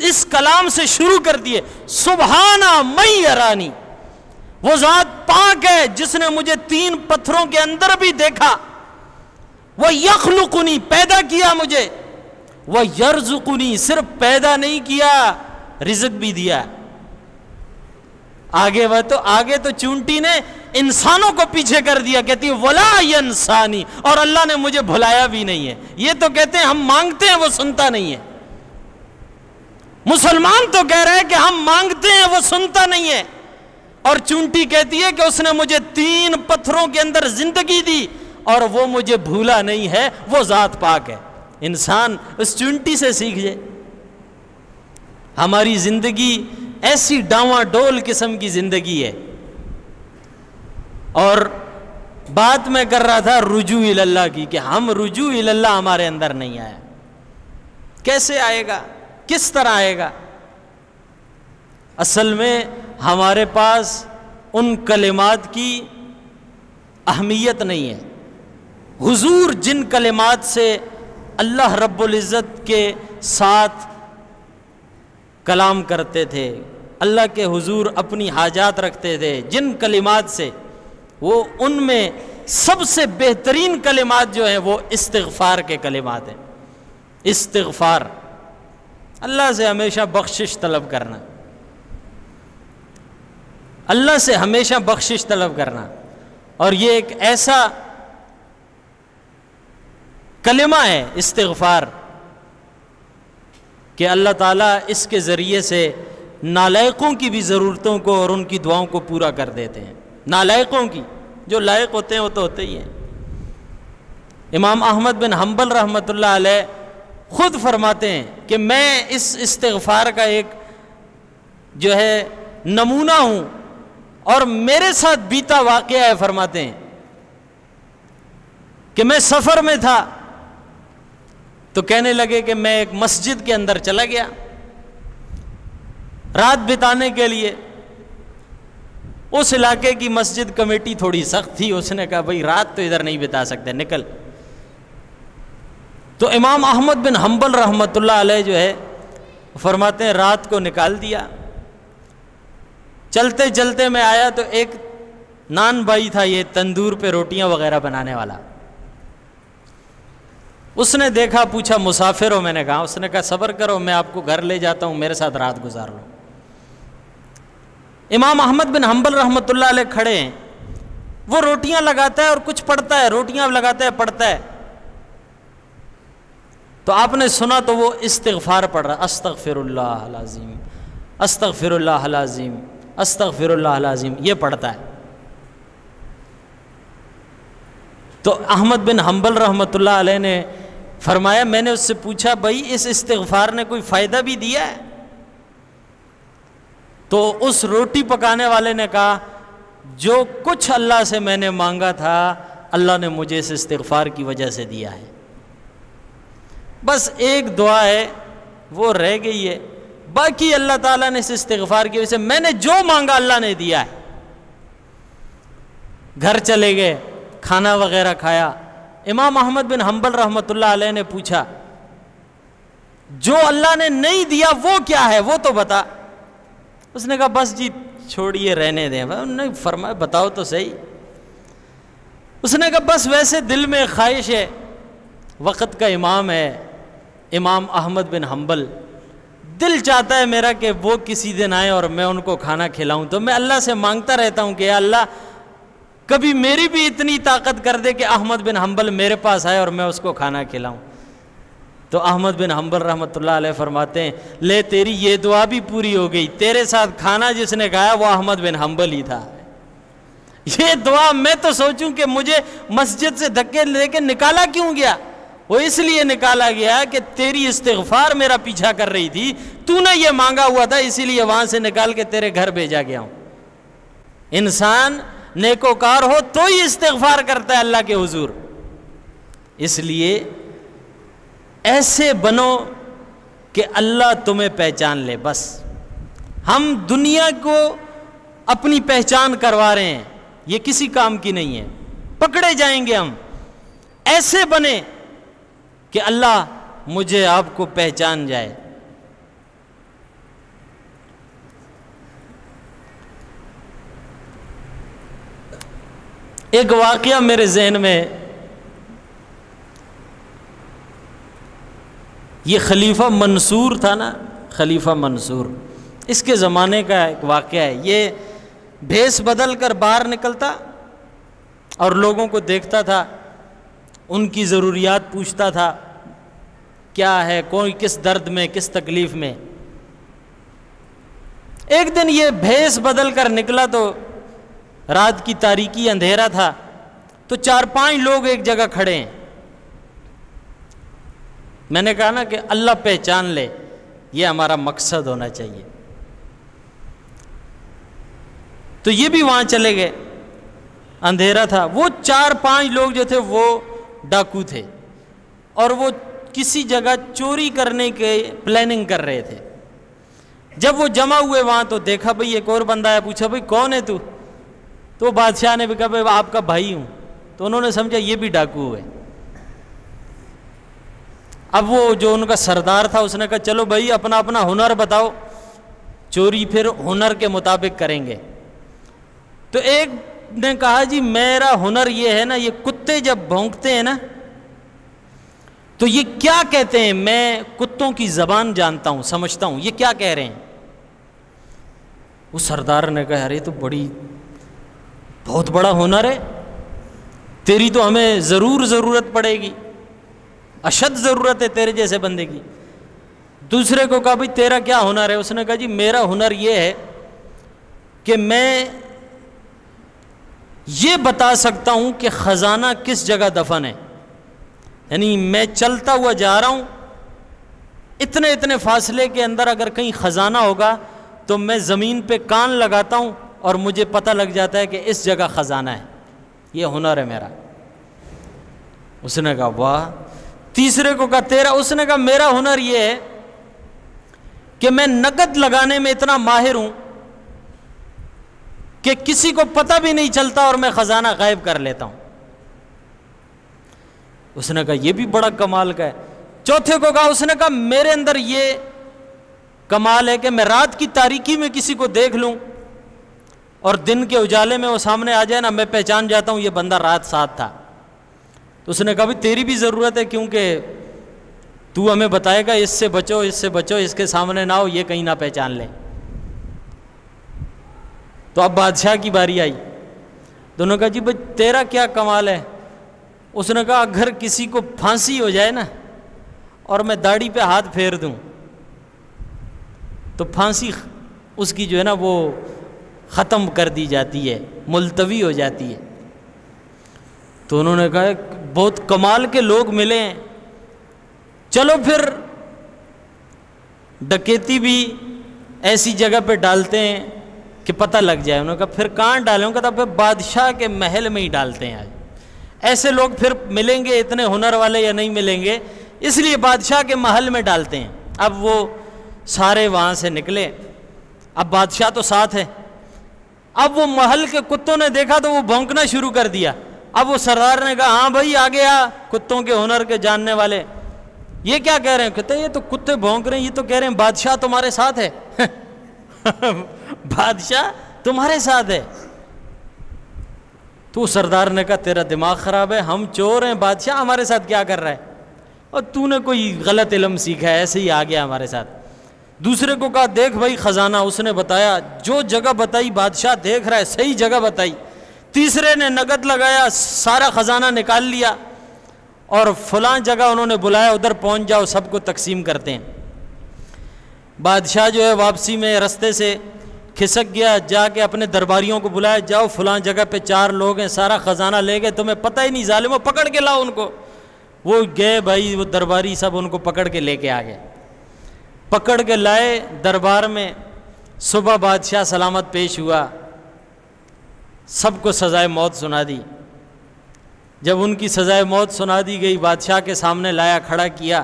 اس کلام سے شروع کر دیے سبحان من یرانی، وہ ذات پاک ہے جس نے مجھے 3 پتھروں کے اندر بھی دیکھا، وہ یخلقنی پیدا کیا مجھے، وہ یرزقنی صرف پیدا نہیں کیا رزق بھی دیا۔ آگے تو چونٹی نے انسانوں کو پیچھے کر دیا، کہتی ہے ولا ینسانی، اور اللہ نے مجھے بھلایا بھی نہیں ہے۔ یہ تو کہتے ہیں ہم مانگتے ہیں وہ سنتا نہیں ہے، مسلمان تو کہہ رہے ہیں کہ ہم مانگتے ہیں وہ سنتا نہیں ہے، اور چونٹی کہتی ہے کہ اس نے مجھے 3 پتھروں کے اندر زندگی دی اور وہ مجھے بھولا نہیں ہے، وہ ذات پاک ہے۔ انسان اس چونٹی سے سیکھ جائے۔ ہماری زندگی ایسی ڈاواں ڈول قسم کی زندگی ہے، اور بات میں کر رہا تھا رجوع اللہ کی، کہ ہم رجوع اللہ ہمارے اندر نہیں آیا۔ کیسے آئے گا؟ کس طرح آئے گا؟ اصل میں ہمارے پاس ان کلمات کی اہمیت نہیں ہے۔ حضور جن کلمات سے اللہ رب العزت کے ساتھ کلام کرتے تھے، اللہ کے حضور اپنی حاجات رکھتے تھے، جن کلمات سے، وہ ان میں سب سے بہترین کلمات جو ہیں وہ استغفار کے کلمات ہیں۔ استغفار، اللہ سے ہمیشہ بخشش طلب کرنا، اللہ سے ہمیشہ بخشش طلب کرنا۔ اور یہ ایک ایسا کلمہ ہے استغفار کہ اللہ تعالیٰ اس کے ذریعے سے نالائقوں کی بھی ضرورتوں کو اور ان کی دعاؤں کو پورا کر دیتے ہیں۔ نالائقوں کی، جو لائق ہوتے ہیں وہ تو ہوتے ہی ہیں۔ امام احمد بن حنبل رحمۃ اللہ علیہ خود فرماتے ہیں کہ میں اس استغفار کا ایک جو ہے نمونہ ہوں، اور میرے ساتھ بیتا واقعہ ہے۔ فرماتے ہیں کہ میں سفر میں تھا تو کہنے لگے کہ میں ایک مسجد کے اندر چلا گیا رات بتانے کے لیے۔ اس علاقے کی مسجد کمیٹی تھوڑی سخت تھی، اس نے کہا بھئی رات تو ادھر نہیں بتا سکتے، نکل۔ تو امام احمد بن حنبل رحمۃ اللہ علیہ جو ہے فرماتے ہیں رات کو نکال دیا۔ چلتے چلتے میں آیا تو ایک نان بھائی تھا، یہ تندور پہ روٹیاں وغیرہ بنانے والا۔ اس نے دیکھا، پوچھا مسافر ہو؟ میں نے کہا۔ اس نے کہا صبر کرو، میں آپ کو گھر لے جاتا ہوں، میرے ساتھ رات گزار لو۔ امام احمد بن حنبل رحمۃ اللہ علیہ کھڑے ہیں، وہ روٹیاں لگاتا ہے اور کچھ پڑھتا ہے، روٹیاں لگاتا ہے پڑھتا ہے۔ تو آپ نے سنا تو وہ استغفار پڑھ رہا، استغفر اللہ العظیم، استغفر اللہ العظیم، استغفر اللہ العظیم، یہ پڑھتا ہے۔ تو احمد بن حنبل رحمۃ اللہ علیہ نے فرمایا، میں نے اس سے پوچھا بھائی اس استغفار نے کوئی فائدہ بھی دیا ہے؟ تو اس روٹی پکانے والے نے کہا جو کچھ اللہ سے میں نے مانگا تھا اللہ نے مجھے اس استغفار کی وجہ سے دیا ہے، بس ایک دعا ہے وہ رہ گئی ہے، باقی اللہ تعالیٰ نے اس استغفار کی وجہ سے میں نے جو مانگا اللہ نے دیا ہے۔ گھر چلے گئے، کھانا وغیرہ کھایا۔ امام احمد بن حنبل رحمۃ اللہ علیہ نے پوچھا جو اللہ نے نہیں دیا وہ کیا ہے، وہ تو بتا۔ اس نے کہا بس جی چھوڑیے رہنے دیں۔ نہیں، فرمایا بتاؤ تو صحیح۔ اس نے کہا بس ویسے دل میں خواہش ہے، وقت کا امام ہے امام احمد بن حنبل، دل چاہتا ہے میرا کہ وہ کسی دن آئے اور میں ان کو کھانا کھلاؤں، تو میں اللہ سے مانگتا رہتا ہوں کہ یا اللہ کبھی میری بھی اتنی طاقت کر دے کہ احمد بن حنبل میرے پاس آئے اور میں اس کو کھانا کھلاؤں۔ تو احمد بن حنبل رحمۃ اللہ علیہ فرماتے ہیں لے تیری یہ دعا بھی پوری ہو گئی، تیرے ساتھ کھانا جس نے کھایا وہ احمد بن حنبل ہی تھا۔ یہ دعا میں تو سوچوں کہ مجھے مسجد سے دھکے لے کے نکالا کیوں گیا، وہ اس لیے نکالا گیا کہ تیری استغفار میرا پیچھا کر رہی تھی، تو نے یہ مانگا ہوا تھا، اسی لیے وہاں سے نکال کے تیرے گھر بھیجا گیا ہوں۔ انسان نیکوکار ہو تو ہی استغفار کرتا ہے اللہ کے حضور، اس لیے ایسے بنو کہ اللہ تمہیں پہچان لے۔ بس ہم دنیا کو اپنی پہچان کروا رہے ہیں، یہ کسی کام کی نہیں ہے، پکڑے جائیں گے ہم۔ ایسے بنے کہ اللہ مجھے آپ کو پہچان جائے۔ ایک واقعہ میرے ذہن میں، یہ خلیفہ منصور تھا نا، خلیفہ منصور، اس کے زمانے کا ایک واقعہ ہے۔ یہ بھیس بدل کر باہر نکلتا اور لوگوں کو دیکھتا تھا، ان کی ضروریات پوچھتا تھا، کیا ہے، کوئی کس درد میں، کس تکلیف میں۔ ایک دن یہ بھیس بدل کر نکلا تو رات کی تاریکی، اندھیرا تھا، تو 4-5 لوگ ایک جگہ کھڑے ہیں۔ میں نے کہا نا کہ اللہ پہچان لے، یہ ہمارا مقصد ہونا چاہیے۔ تو یہ بھی وہاں چلے گئے، اندھیرا تھا۔ وہ 4-5 لوگ جو تھے وہ ڈاکو تھے، اور وہ کسی جگہ چوری کرنے کے پلاننگ کر رہے تھے۔ جب وہ جمع ہوئے وہاں تو دیکھا بھئی ایک اور بندہ ہے، پوچھا بھئی کون ہے تو بادشاہ نے بھی کہا بھئی آپ کا بھائی ہوں۔ تو انہوں نے سمجھا یہ بھی ڈاکو ہوئے۔ اب وہ جو ان کا سردار تھا اس نے کہا چلو بھائی اپنا اپنا ہنر بتاؤ، چوری پھر ہنر کے مطابق کریں گے۔ تو ایک نے کہا جی میرا ہنر یہ ہے نا، یہ کتے جب بھونکتے ہیں نا تو یہ کیا کہتے ہیں، میں کتوں کی زبان جانتا ہوں، سمجھتا ہوں یہ کیا کہہ رہے ہیں۔ وہ سردار نے کہا ارے تو بہت بڑا ہنر ہے، تیری تو ہمیں ضرورت پڑے گی، اشد ضرورت ہے تیرے جیسے بندے کی۔ دوسرے کو کہا بھئی تیرا کیا ہنر ہے؟ اس نے کہا جی میرا ہنر یہ ہے کہ میں یہ بتا سکتا ہوں کہ خزانہ کس جگہ دفن ہے۔ یعنی میں چلتا ہوا جا رہا ہوں، اتنے فاصلے کے اندر اگر کہیں خزانہ ہوگا تو میں زمین پہ کان لگاتا ہوں اور مجھے پتہ لگ جاتا ہے کہ اس جگہ خزانہ ہے۔ یہ ہنر ہے میرا۔ اس نے کہا واہ۔ تیسرے کو کہا تیرا؟ اس نے کہا میرا ہنر یہ ہے کہ میں نقد لگانے میں اتنا ماہر ہوں کہ کسی کو پتہ بھی نہیں چلتا اور میں خزانہ غائب کر لیتا ہوں۔ اس نے کہا یہ بھی بڑا کمال کا ہے۔ چوتھے کو کہا، اس نے کہا میرے اندر یہ کمال ہے کہ میں رات کی تاریکی میں کسی کو دیکھ لوں اور دن کے اجالے میں وہ سامنے آ جائے نا، میں پہچان جاتا ہوں یہ بندہ رات ساتھ تھا۔ تو اس نے کہا بھی تیری بھی ضرورت ہے، کیونکہ تو ہمیں بتائے گا اس سے بچو، اس سے بچو، اس کے سامنے نہ ہو، یہ کہیں نہ پہچان لے۔ تو اب بادشاہ کی باری آئی۔ دونوں کہا جی بھائی تیرا کیا کمال ہے؟ اس نے کہا اگر کسی کو پھانسی ہو جائے نا اور میں داڑھی پہ ہاتھ پھیر دوں تو پھانسی اس کی جو ہے نا وہ ختم کر دی جاتی ہے، ملتوی ہو جاتی ہے۔ تو انہوں نے کہا بہت کمال کے لوگ ملے ہیں، چلو پھر ڈکیتی بھی ایسی جگہ پہ ڈالتے ہیں کہ پتہ لگ جائے۔ انہوں نے کہا پھر کہاں ڈالیں؟ انہوں نے کہا پھر بادشاہ کے محل میں ہی ڈالتے ہیں۔ ایسے لوگ پھر ملیں گے اتنے ہنر والے یا نہیں ملیں گے، اس لیے بادشاہ کے محل میں ڈالتے ہیں۔ اب وہ سارے وہاں سے نکلے، اب بادشاہ تو ساتھ ہے۔ اب وہ محل کے کتوں نے دیکھا تو وہ بھونکنا شروع کر دیا۔ اب وہ سردار نے کہا ہاں بھائی آگے آ، کتوں کے ہنر کے جاننے والے، یہ کیا کہہ رہے ہیں؟ کہتے ہیں یہ تو کتے بھونک رہے ہیں، یہ تو کہہ رہے ہیں بادشاہ تمہارے ساتھ ہے۔ بادشاہ تمہارے ساتھ ہے؟ تو سردار نے کہا تیرا دماغ خراب ہے، ہم چور ہیں، بادشاہ ہمارے ساتھ کیا کر رہا ہے؟ اور تو نے کوئی غلط علم سیکھا ہے، ایسے ہی آ گیا ہمارے ساتھ۔ دوسرے کو کہا دیکھ بھائی خزانہ، اس نے بتایا، جو جگہ بتائی بادشاہ دیکھ رہا ہے، صحیح جگہ بتائی۔ تیسرے نے نقد لگایا، سارا خزانہ نکال لیا اور فلاں جگہ انہوں نے بلایا، ادھر پہنچ جاؤ، سب کو تقسیم کرتے ہیں۔ بادشاہ جو ہے واپسی میں رستے سے کھسک گیا، جا کے اپنے درباریوں کو بلایا، جاؤ فلاں جگہ پہ 4 لوگ ہیں، سارا خزانہ لے گئے، تمہیں پتہ ہی نہیں، ظالموں پکڑ کے لاؤ ان کو۔ وہ گئے بھائی، وہ درباری سب ان کو پکڑ کے لے کے آ گئے، پکڑ کے لائے دربار میں۔ صبح بادشاہ سلامت پیش ہوا، سب کو سزائے موت سنا دی۔ جب ان کی سزائے موت سنا دی گئی، بادشاہ کے سامنے لایا، کھڑا کیا،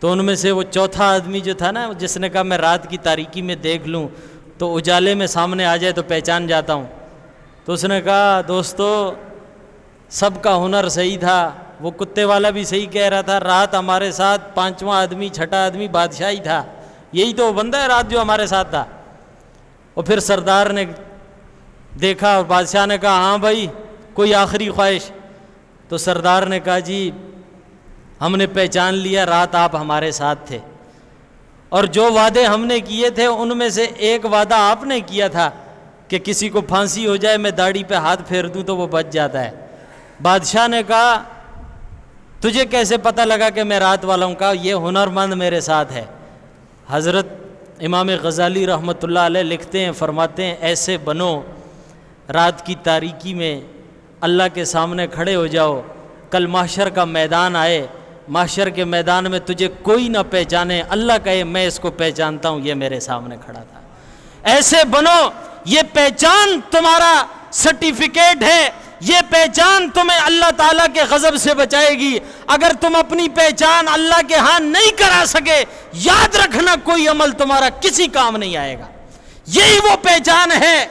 تو ان میں سے وہ چوتھا آدمی جو تھا نا، جس نے کہا میں رات کی تاریکی میں دیکھ لوں تو اجالے میں سامنے آ جائے تو پہچان جاتا ہوں، تو اس نے کہا دوستو سب کا ہنر صحیح تھا، وہ کتے والا بھی صحیح کہہ رہا تھا، رات ہمارے ساتھ 5واں آدمی 6ٹھا آدمی بادشاہ ہی تھا، یہی تو وہ بندہ ہے رات جو ہمارے ساتھ تھا۔ اور پھر سردار نے دیکھا اور بادشاہ نے کہا ہاں بھائی کوئی آخری خواہش؟ تو سردار نے کہا جی ہم نے پہچان لیا رات آپ ہمارے ساتھ تھے، اور جو وعدے ہم نے کیے تھے ان میں سے ایک وعدہ آپ نے کیا تھا کہ کسی کو پھانسی ہو جائے میں داڑھی پہ ہاتھ پھیر دوں تو وہ بچ جاتا ہے۔ بادشاہ نے کہا تجھے کیسے پتہ لگا کہ میں رات والا ہوں؟ کہا یہ ہنرمند میرے ساتھ ہے۔ حضرت امام غزالی رحمۃ اللہ علیہ لکھتے ہیں، فرماتے ہیں ایسے بنو رات کی تاریکی میں اللہ کے سامنے کھڑے ہو جاؤ، کل محشر کا میدان آئے، محشر کے میدان میں تجھے کوئی نہ پہچانے، اللہ کہے میں اس کو پہچانتا ہوں، یہ میرے سامنے کھڑا تھا۔ ایسے بنو، یہ پہچان تمہارا سرٹیفکیٹ ہے، یہ پہچان تمہیں اللہ تعالیٰ کے غضب سے بچائے گی۔ اگر تم اپنی پہچان اللہ کے ہاں نہیں کرا سکے، یاد رکھنا کوئی عمل تمہارا کسی کام نہیں آئے گا۔ یہی وہ پہچان ہے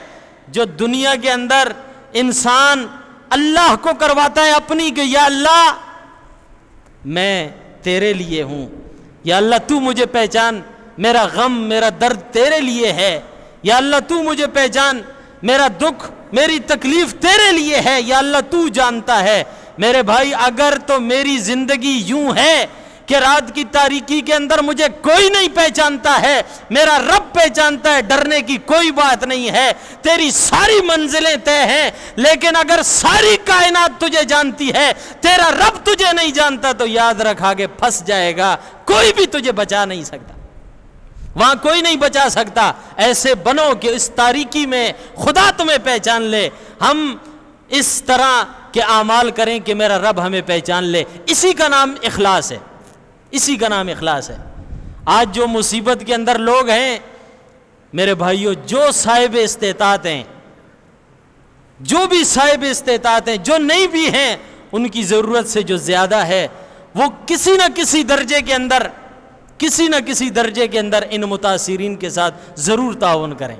جو دنیا کے اندر انسان اللہ کو کرواتا ہے اپنی، کہ یا اللہ میں تیرے لیے ہوں، یا اللہ تو مجھے پہچان، میرا غم میرا درد تیرے لیے ہے، یا اللہ تو مجھے پہچان، میرا دکھ میری تکلیف تیرے لیے ہے، یا اللہ تو جانتا ہے۔ میرے بھائی اگر تو میری زندگی یوں ہے کہ رات کی تاریکی کے اندر مجھے کوئی نہیں پہچانتا ہے، میرا رب پہچانتا ہے، ڈرنے کی کوئی بات نہیں ہے، تیری ساری منزلیں طے ہیں، لیکن اگر ساری کائنات تجھے جانتی ہے، تیرا رب تجھے نہیں جانتا تو یاد رکھ آگے پھنس جائے گا، کوئی بھی تجھے بچا نہیں سکتا، وہاں کوئی نہیں بچا سکتا۔ ایسے بنو کہ اس تاریکی میں خدا تمہیں پہچان لے۔ ہم اس طرح کے اعمال کریں کہ میرا رب ہمیں پہچان لے، اسی کا نام اخلاص ہے، اسی کا نام اخلاص ہے۔ آج جو مصیبت کے اندر لوگ ہیں میرے بھائیوں، جو صاحب استطاعت ہیں، جو بھی صاحب استطاعت ہیں، جو نہیں بھی ہیں، ان کی ضرورت سے جو زیادہ ہے وہ کسی نہ کسی درجے کے اندر ان متاثرین کے ساتھ ضرور تعاون کریں۔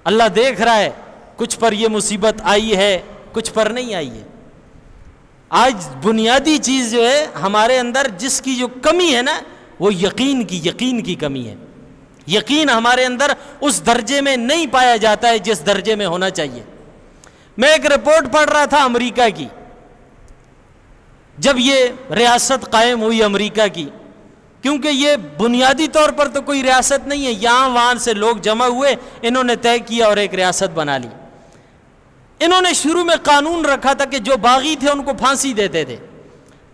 اللہ دیکھ رہا ہے، کچھ پر یہ مصیبت آئی ہے، کچھ پر نہیں آئی ہے۔ آج بنیادی چیز جو ہے ہمارے اندر جس کی جو کمی ہے نا، وہ یقین کی کمی ہے۔ یقین ہمارے اندر اس درجے میں نہیں پایا جاتا ہے جس درجے میں ہونا چاہیے۔ میں ایک رپورٹ پڑھ رہا تھا امریکہ کی، جب یہ ریاست قائم ہوئی امریکہ کی، کیونکہ یہ بنیادی طور پر تو کوئی ریاست نہیں ہے، یہاں وہاں سے لوگ جمع ہوئے، انہوں نے طے کیا اور ایک ریاست بنا لی۔ انہوں نے شروع میں قانون رکھا تھا کہ جو باغی تھے ان کو پھانسی دیتے تھے۔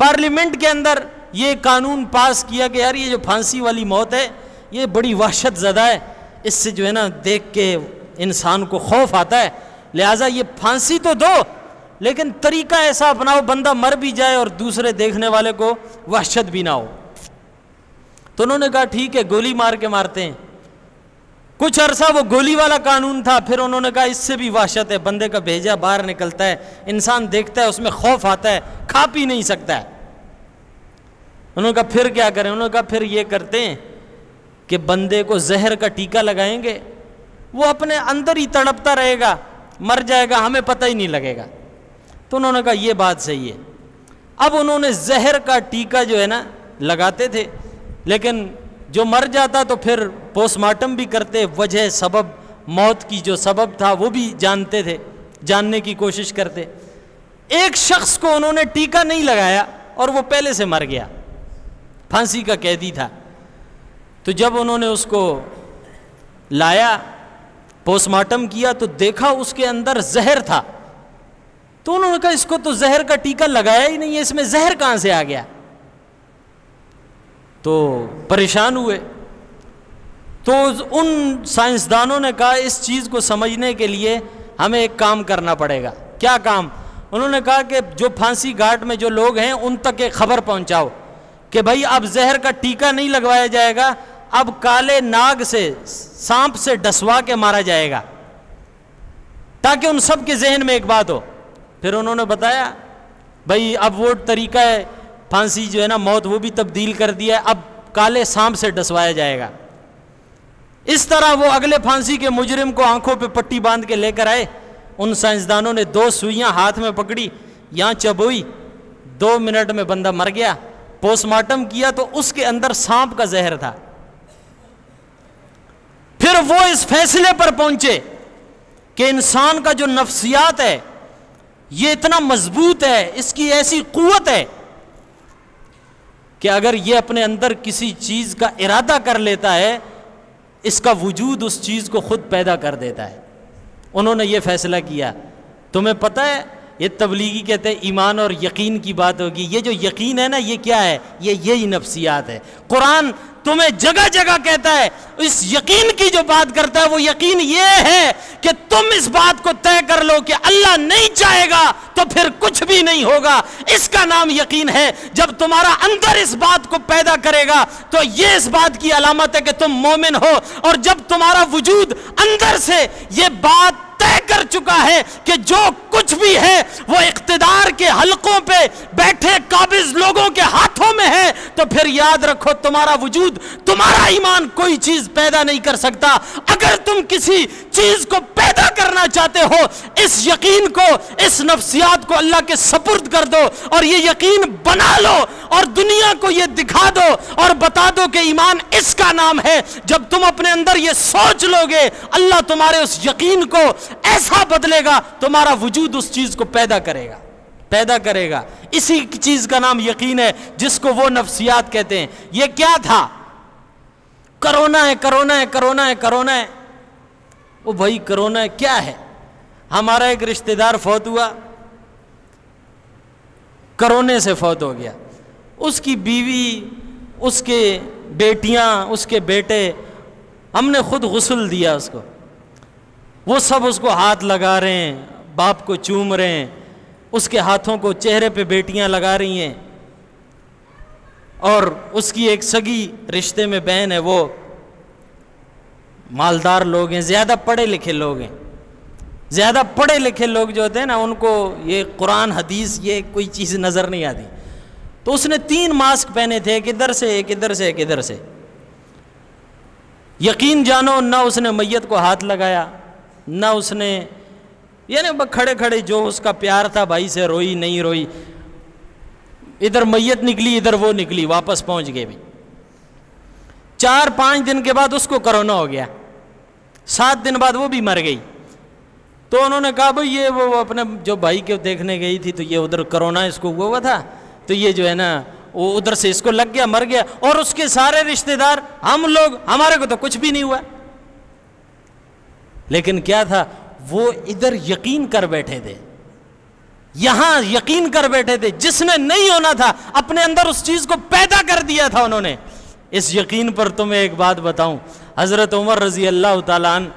پارلیمنٹ کے اندر یہ قانون پاس کیا کہ یار یہ جو پھانسی والی موت ہے یہ بڑی وحشت زدہ ہے، اس سے جو ہے نا دیکھ کے انسان کو خوف آتا ہے، لہٰذا یہ پھانسی تو دو لیکن طریقہ ایسا اپناؤ بندہ مر بھی جائے اور دوسرے دیکھنے والے کو وحشت بھی نہ ہو۔ تو انہوں نے کہا ٹھیک ہے گولی مار کے مارتے ہیں۔ کچھ عرصہ وہ گولی والا قانون تھا، پھر انہوں نے کہا اس سے بھی وحشت ہے، بندے کا بھیجا باہر نکلتا ہے، انسان دیکھتا ہے اس میں خوف آتا ہے، کھا پی نہیں سکتا ہے۔ انہوں نے کہا پھر کیا کریں؟ انہوں نے کہا پھر یہ کرتے ہیں کہ بندے کو زہر کا ٹیکہ لگائیں گے، وہ اپنے اندر ہی تڑپتا رہے گا، مر جائے گا، ہمیں پتہ ہی نہیں لگے گا۔ تو انہوں نے کہا یہ بات صحیح ہے۔ اب انہوں نے زہر کا ٹیکہ جو ہے نا لگاتے تھے، لیکن جو مر جاتا تو پھر پوسٹ مارٹم بھی کرتے، وجہ سبب موت کی جو سبب تھا وہ بھی جانتے تھے، جاننے کی کوشش کرتے۔ ایک شخص کو انہوں نے ٹیکہ نہیں لگایا اور وہ پہلے سے مر گیا، پھانسی کا قیدی تھا۔ تو جب انہوں نے اس کو لایا، پوسٹ مارٹم کیا تو دیکھا اس کے اندر زہر تھا۔ تو انہوں نے کہا اس کو تو زہر کا ٹیکہ لگایا ہی نہیں ہے، اس میں زہر کہاں سے آ گیا؟ تو پریشان ہوئے۔ تو ان سائنسدانوں نے کہا اس چیز کو سمجھنے کے لیے ہمیں ایک کام کرنا پڑے گا۔ کیا کام؟ انہوں نے کہا کہ جو پھانسی گھاٹ میں جو لوگ ہیں ان تک ایک خبر پہنچاؤ کہ بھائی اب زہر کا ٹیکہ نہیں لگوایا جائے گا، اب کالے ناگ سے، سانپ سے ڈسوا کے مارا جائے گا، تاکہ ان سب کے ذہن میں ایک بات ہو۔ پھر انہوں نے بتایا بھائی اب وہ طریقہ ہے پھانسی جو ہے نا موت وہ بھی تبدیل کر دیا ہے، اب کالے سانپ سے ڈسوایا جائے گا۔ اس طرح وہ اگلے پھانسی کے مجرم کو آنکھوں پہ پٹی باندھ کے لے کر آئے۔ ان سائنسدانوں نے 2 سوئیاں ہاتھ میں پکڑی، یہاں چبوئی، 2 منٹ میں بندہ مر گیا۔ پوسٹ مارٹم کیا تو اس کے اندر سانپ کا زہر تھا۔ پھر وہ اس فیصلے پر پہنچے کہ انسان کا جو نفسیات ہے یہ اتنا مضبوط ہے، اس کی ایسی قوت ہے کہ اگر یہ اپنے اندر کسی چیز کا ارادہ کر لیتا ہے، اس کا وجود اس چیز کو خود پیدا کر دیتا ہے۔ انہوں نے یہ فیصلہ کیا۔ تمہیں پتہ ہے یہ تبلیغی کہتے ہیں ایمان اور یقین کی بات ہوگی، یہ جو یقین ہے نا یہ کیا ہے؟ یہی نفسیات ہے۔ قرآن تمہیں جگہ جگہ کہتا ہے، اس یقین کی جو بات کرتا ہے وہ یقین یہ ہے کہ تم اس بات کو طے کر لو کہ اللہ نہیں چاہے گا تو پھر کچھ بھی نہیں ہوگا، اس کا نام یقین ہے۔ جب تمہارا اندر اس بات کو پیدا کرے گا تو یہ اس بات کی علامت ہے کہ تم مومن ہو، اور جب تمہارا وجود اندر سے یہ بات طے کر چکا ہے کہ جو کچھ بھی ہے وہ اقتدار کے حلقوں پہ بیٹھے قابض لوگوں کے ہاتھوں میں ہے، تو پھر یاد رکھو تمہارا وجود، تمہارا ایمان کوئی چیز پیدا نہیں کر سکتا۔ اگر تم کسی چیز کو پیدا کرنا چاہتے ہو، اس یقین کو، اس نفسیات کو اللہ کے سپرد کر دو اور یہ یقین بنا لو، اور دنیا کو یہ دکھا دو اور بتا دو کہ ایمان اس کا نام ہے۔ جب تم اپنے اندر یہ سوچ لو گے، اللہ تمہارے اس یقین کو ایسا بدلے گا، تمہارا وجود اس چیز کو پیدا کرے گا۔ اسی چیز کا نام یقین ہے جس کو وہ نفسیات کہتے ہیں۔ یہ کیا تھا؟ کرونا ہے، کرونا ہے، کرونا ہے، کرونا ہے۔ وہ بھائی کرونا ہے کیا ہے؟ ہمارا ایک رشتہ دار فوت ہوا، کرونے سے فوت ہو گیا۔ اس کی بیوی، اس کے بیٹیاں، اس کے بیٹے، ہم نے خود غسل دیا اس کو، وہ سب اس کو ہاتھ لگا رہے ہیں، باپ کو چوم رہے ہیں، اس کے ہاتھوں کو چہرے پہ بیٹیاں لگا رہی ہیں، اور اس کی ایک سگی رشتے میں بہن ہے، وہ مالدار لوگ ہیں، زیادہ پڑھے لکھے لوگ ہیں۔ زیادہ پڑھے لکھے لوگ جو ہوتے ہیں نا ان کو یہ قرآن حدیث یہ کوئی چیز نظر نہیں آتی۔ تو اس نے 3 ماسک پہنے تھے، ایک ادھر سے، ایک ادھر سے، ایک ادھر سے۔ یقین جانو نہ اس نے میت کو ہاتھ لگایا، نہ اس نے، یعنی کھڑے کھڑے جو اس کا پیار تھا بھائی سے، روئی نہیں روئی، ادھر میت نکلی ادھر وہ نکلی، واپس پہنچ گئے۔ بھی 4-5 دن کے بعد اس کو کرونا ہو گیا، 7 دن بعد وہ بھی مر گئی۔ تو انہوں نے کہا بھئی یہ وہ اپنے جو بھائی کے دیکھنے گئی تھی تو یہ ادھر کرونا اس کو ہوا تھا، تو یہ جو ہے نا وہ ادھر سے اس کو لگ گیا، مر گیا، اور اس کے سارے رشتہ دار، ہم لوگ، ہمارے کو تو کچھ بھی نہیں ہوا۔ لیکن کیا تھا؟ وہ ادھر یقین کر بیٹھے تھے، یہاں یقین کر بیٹھے تھے، جس نے نہیں ہونا تھا اپنے اندر اس چیز کو پیدا کر دیا تھا انہوں نے۔ اس یقین پر تمہیں ایک بات بتاؤں، حضرت عمر رضی اللہ تعالیٰ عنہ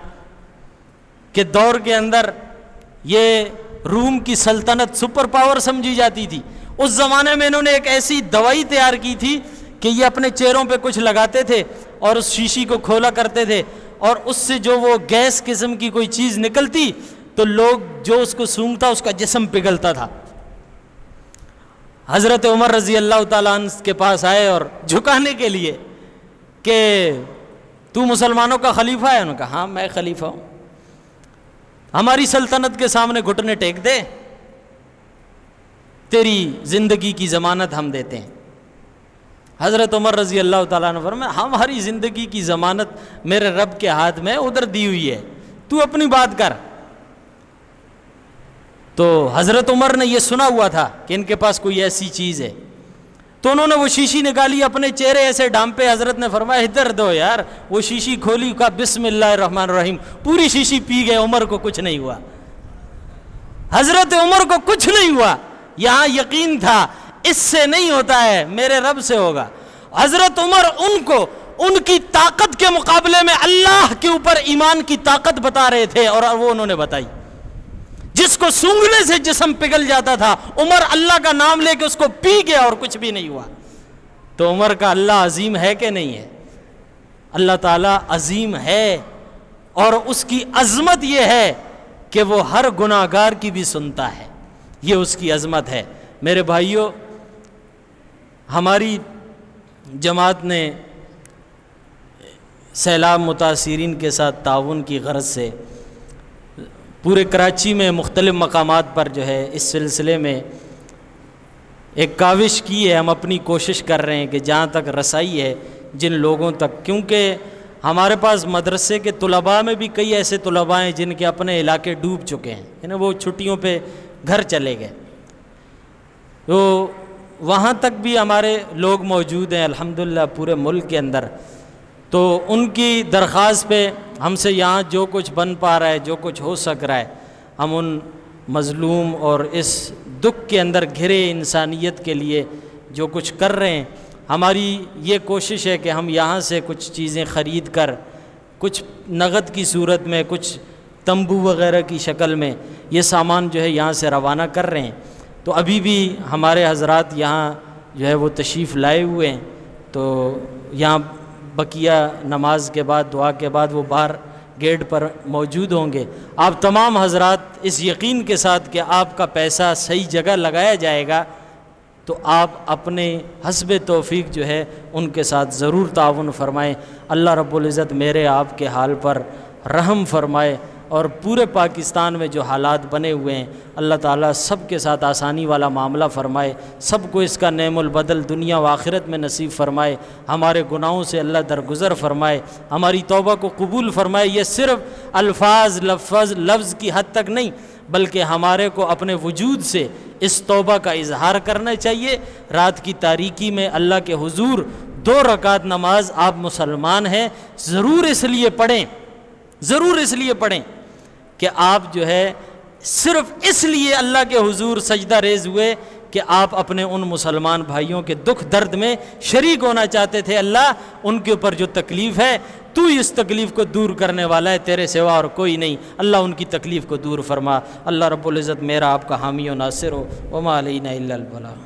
کے دور کے اندر یہ روم کی سلطنت سپر پاور سمجھی جاتی تھی۔ اس زمانے میں انہوں نے ایک ایسی دوائی تیار کی تھی کہ یہ اپنے چہروں پہ کچھ لگاتے تھے اور اس شیشی کو کھولا کرتے تھے، اور اس سے جو وہ گیس قسم کی کوئی چیز نکلتی تو لوگ جو اس کو سونگتا اس کا جسم پگھلتا تھا۔ حضرت عمر رضی اللہ تعالیٰ عنہ کے پاس آئے اور جھکانے کے لیے کہ تو مسلمانوں کا خلیفہ ہے؟ انہوں نے کہا ہاں میں خلیفہ ہوں، ہماری سلطنت کے سامنے گھٹنے ٹیک دے، تیری زندگی کی ضمانت ہم دیتے ہیں۔ حضرت عمر رضی اللہ تعالیٰ عنہ فرمایا ہماری زندگی کی ضمانت میرے رب کے ہاتھ میں ادھر دی ہوئی ہے، تو اپنی بات کر۔ تو حضرت عمر نے یہ سنا ہوا تھا کہ ان کے پاس کوئی ایسی چیز ہے، تو انہوں نے وہ شیشی نکالی، اپنے چہرے ایسے ڈھانپے، حضرت نے فرمایا ادھر دو یار، وہ شیشی کھولی، کہا بسم اللہ الرحمن الرحیم، پوری شیشی پی گئے، عمر کو کچھ نہیں ہوا، حضرت عمر کو کچھ نہیں ہوا۔ یہاں یقین تھا اس سے نہیں ہوتا ہے، میرے رب سے ہوگا۔ حضرت عمر ان کو ان کی طاقت کے مقابلے میں اللہ کے اوپر ایمان کی طاقت بتا رہے تھے، اور وہ انہوں نے بتائی۔ جس کو سونگنے سے جسم پگھل جاتا تھا، عمر اللہ کا نام لے کے اس کو پی گیا اور کچھ بھی نہیں ہوا۔ تو عمر کا اللہ عظیم ہے کہ نہیں ہے؟ اللہ تعالیٰ عظیم ہے، اور اس کی عظمت یہ ہے کہ وہ ہر گناہگار کی بھی سنتا ہے، یہ اس کی عظمت ہے۔ میرے بھائیوں، ہماری جماعت نے سیلاب متاثرین کے ساتھ تعاون کی غرض سے پورے کراچی میں مختلف مقامات پر جو ہے اس سلسلے میں ایک کاوش کی ہے۔ ہم اپنی کوشش کر رہے ہیں کہ جہاں تک رسائی ہے جن لوگوں تک، کیونکہ ہمارے پاس مدرسے کے طلباء میں بھی کئی ایسے طلباء ہیں جن کے اپنے علاقے ڈوب چکے ہیں، یعنی وہ چھٹیوں پہ گھر چلے گئے، تو وہاں تک بھی ہمارے لوگ موجود ہیں الحمدللہ پورے ملک کے اندر۔ تو ان کی درخواست پہ ہم سے یہاں جو کچھ بن پا رہا ہے، جو کچھ ہو سک رہا ہے، ہم ان مظلوم اور اس دکھ کے اندر گھرے انسانیت کے لیے جو کچھ کر رہے ہیں، ہماری یہ کوشش ہے کہ ہم یہاں سے کچھ چیزیں خرید کر، کچھ نقد کی صورت میں، کچھ تمبو وغیرہ کی شکل میں یہ سامان جو ہے یہاں سے روانہ کر رہے ہیں۔ تو ابھی بھی ہمارے حضرات یہاں جو ہے وہ تشریف لائے ہوئے ہیں، تو یہاں بقیہ نماز کے بعد، دعا کے بعد وہ باہر گیٹ پر موجود ہوں گے۔ آپ تمام حضرات اس یقین کے ساتھ کہ آپ کا پیسہ صحیح جگہ لگایا جائے گا، تو آپ اپنے حسب توفیق جو ہے ان کے ساتھ ضرور تعاون فرمائیں۔ اللہ رب العزت میرے آپ کے حال پر رحم فرمائے، اور پورے پاکستان میں جو حالات بنے ہوئے ہیں اللہ تعالیٰ سب کے ساتھ آسانی والا معاملہ فرمائے، سب کو اس کا نعم البدل دنیا و آخرت میں نصیب فرمائے، ہمارے گناہوں سے اللہ درگزر فرمائے، ہماری توبہ کو قبول فرمائے۔ یہ صرف الفاظ لفظ کی حد تک نہیں، بلکہ ہمارے کو اپنے وجود سے اس توبہ کا اظہار کرنا چاہیے۔ رات کی تاریکی میں اللہ کے حضور 2 رکعت نماز آپ مسلمان ہیں، ضرور اس لیے پڑھیں کہ آپ جو ہے صرف اس لیے اللہ کے حضور سجدہ ریز ہوئے کہ آپ اپنے ان مسلمان بھائیوں کے دکھ درد میں شریک ہونا چاہتے تھے۔ اللہ ان کے اوپر جو تکلیف ہے، تو اس تکلیف کو دور کرنے والا ہے، تیرے سوا اور کوئی نہیں۔ اللہ ان کی تکلیف کو دور فرما۔ اللہ رب العزت میرا آپ کا حامی و ناصر ہو۔ وما علینا الا البلاغ۔